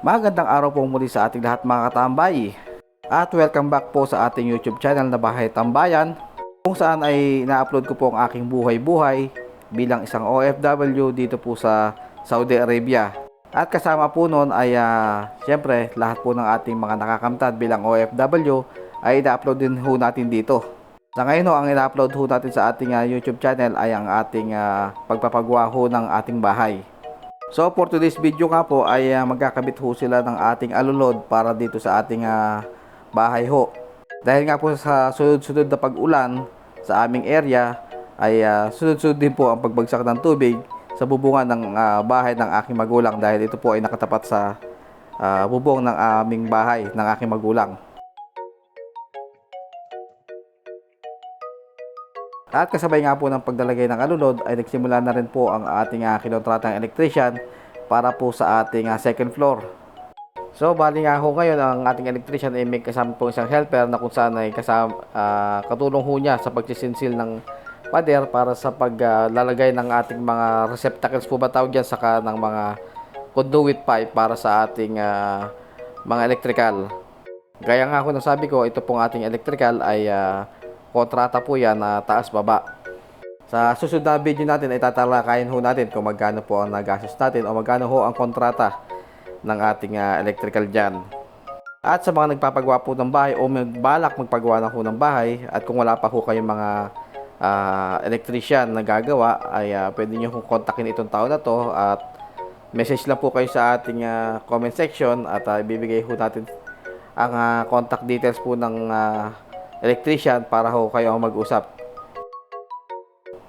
Magandang araw po muli sa ating lahat mga katambay. At welcome back po sa ating YouTube channel na Bahay Tambayan, kung saan ay na-upload ko po ang aking buhay-buhay bilang isang OFW dito po sa Saudi Arabia. At kasama po noon ay syempre lahat po ng ating mga nakakamtad bilang OFW ay ina-upload din ho natin dito. Sa ngayon ang ina-upload ho natin sa ating YouTube channel ay ang ating pagpapagawa ho ng ating bahay. So for today's video nga po ay magkakabit ho sila ng ating alulod para dito sa ating bahay ho. Dahil nga po sa sunod-sunod na pag-ulan sa aming area ay sunod-sunod din po ang pagbagsak ng tubig sa bubungan ng bahay ng aking magulang, dahil ito po ay nakatapat sa bubong ng aming bahay ng aking magulang. At kasabay nga po ng pagdalagay ng alulod ay nagsimula na rin po ang ating kinontratang electrician para po sa ating second floor. So bali nga ho ngayon ang ating electrician ay may kasama po isang helper na kung saan ay katulong ho niya sa pagsisinsil ng pader para sa paglalagay ng ating mga receptacles po ba tawag dyan, saka ng mga conduit pipe para sa ating mga electrical. Gaya nga ho ng sabi ko, ito pong ating electrical ay kontrata po yan na taas-baba. Sa susunod na video natin ay tatalakayin ho natin kung magkano po ang nagastos natin o magkano ho ang kontrata ng ating electrical dyan. At sa mga nagpapagawa po ng bahay o balak magpagawa na ho ng bahay, at kung wala pa ho kayong mga electrician na gagawa, ay pwede nyo kong kontakin itong tao na to at message lang po kayo sa ating comment section at ibibigay ho natin ang contact details po ng electrician para ho kayo mag-usap.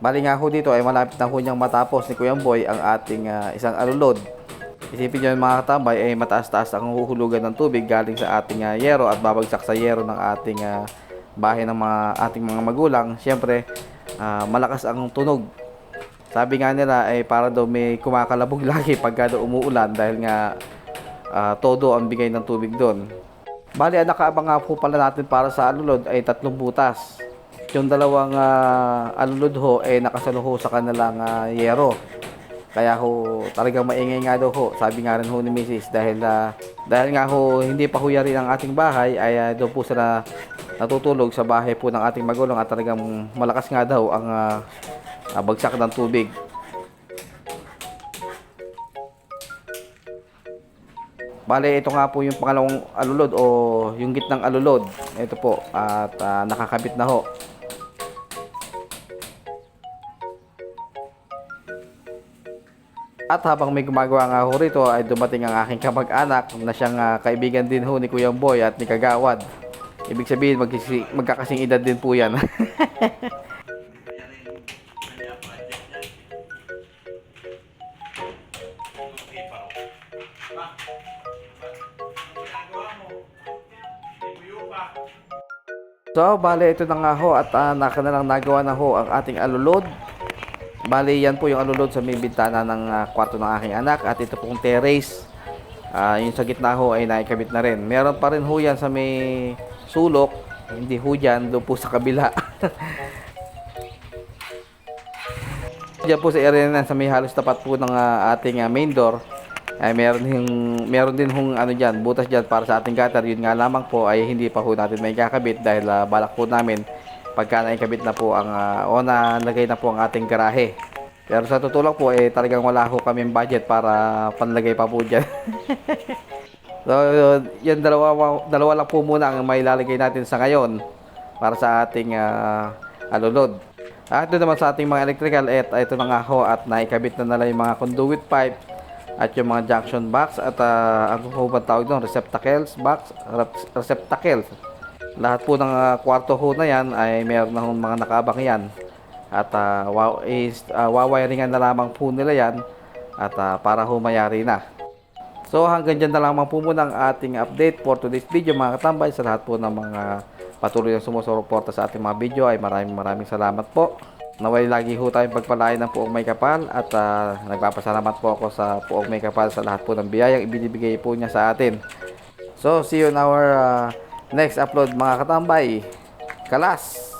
Bali nga ho dito ay malapit na ho niyang matapos ni Kuya Boy ang ating isang alulod. Isipin nyo mga katambay ay mataas-taas ang huhulugan ng tubig galing sa ating yero at babagsak sa yero ng ating bahay ng ating mga magulang. Siyempre malakas ang tunog. Sabi nga nila ay para daw may kumakalabog lagi pagka daw umuulan, dahil nga todo ang bigay ng tubig doon. Bali, ang nakaabang nga po pala natin para sa alulod ay 3 butas. Yung dalawang alulod ho ay nakasalo ho sa kanilang yero. Kaya ho talagang maingay nga daw ho. Sabi nga rin ho ni Mrs. dahil nga ho hindi pa ho yari ang ating bahay ay doon po sila natutulog sa bahay po ng ating magulang, at talagang malakas nga daw ang bagsak ng tubig. Bale, ito nga po yung pangalawang alulod o yung gitnang alulod. Ito po at nakakabit na ho. At habang may gumagawa nga ho rito ay dumating ang aking kamag-anak na siyang kaibigan din ho ni Kuya Boy at ni Kagawad. Ibig sabihin magkakasing edad din po yan. So, bale, ito na nga ho at nakanalang nagawa na ho ang ating alulod. Bale, yan po yung alulod sa may bintana ng kwarto ng aking anak, at ito pong terrace. Yung sa gitna ho ay naikabit na rin. Meron pa rin ho yan sa may sulok, hindi ho dyan, doon po sa kabila. Diyan po sa area na sa may halos tapat po ng ating main door ay meron din hong ano diyan, butas diyan para sa ating gutter. Yun nga lamang po ay hindi pa ho natin may kakabit dahil balak po namin pagka naikabit na po ang o nalagay na po ang ating garahe. Pero sa totoo lang po talagang wala ho kaming budget para panlagay pa po diyan. So yan dalawa lang po muna ang mailalagay natin sa ngayon para sa ating alulod. At doon naman sa ating mga electrical, ito na nga ho at naikabit na nila yung mga conduit pipe at yung mga junction box at ano po ba tawag doon, receptacles box, receptacles. Lahat po ng kwarto ho na yan ay meron na mga nakaabang yan, at wawiringan na lamang po nila yan at para ho mayari na. So hanggang dyan na lamang po muna ang ating update for today's video mga katambay. Sa lahat po ng mga patuloy na sumusuporta sa ating mga video ay maraming salamat po. Naway lagi ho tayong pagpalain ng Puong May Kapal, at nagpapasalamat po ako sa Puong May Kapal sa lahat po ng biyayang ibinibigay po niya sa atin. So see you in our next upload mga katambay. Kalas!